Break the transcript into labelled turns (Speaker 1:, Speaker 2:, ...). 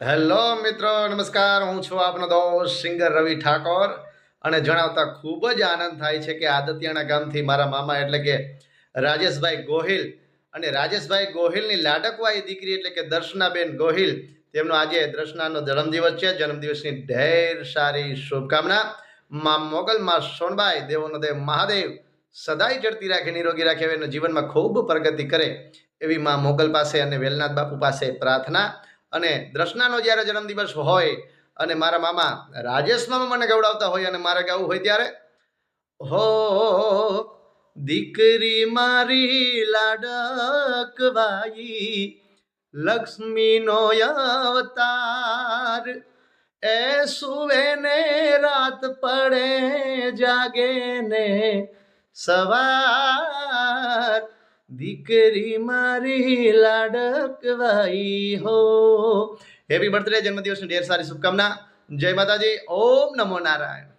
Speaker 1: Hello મિત્રો, નમસ્કાર. હું છું આપનો દોસ્ત સિંગર રવિ ઠાકોર અને જણાવતા ખૂબ જ આનંદ થાય છે કે આદતિયાણા ગામથી મારા મામા એટલે કે રાજેશભાઈ ગોહિલ અને રાજેશભાઈ ગોહિલની લાડકવાઈ દીકરી એટલે કે દર્શનાબેન ગોહિલ, તેમનો આજે દર્શનાનો જન્મદિવસ છે. જન્મદિવસની ઢેર સારી શુભકામના. મા મોગલ માં સોનબાઈ દેવોનો દેવ મહાદેવ સદાય ચડતી રાખે, નિરોગી રાખે, એના જીવનમાં ખૂબ પ્રગતિ કરે એવી મા મોગલ પાસે અને વેલનાથ બાપુ પાસે પ્રાર્થના. અને દ્રષ્ણાનો જ્યારે જન્મદિવસ હોય અને મારા મામા રાજેશ મામા મને ગવડાવતા હોય અને મારે ગાવું હોય ત્યારે હો દીકરી મારી લાડકવાઈ લક્ષ્મીનો અવતાર એ સુવે ને રાત પડે જાગે ને સવાર દીકરી મારી લાડકવાઈ હો. હેપી બર્થડે, જન્મદિવસની ઢેર સારી શુભકામના. જય માતાજી. ઓમ નમો નારાયણ.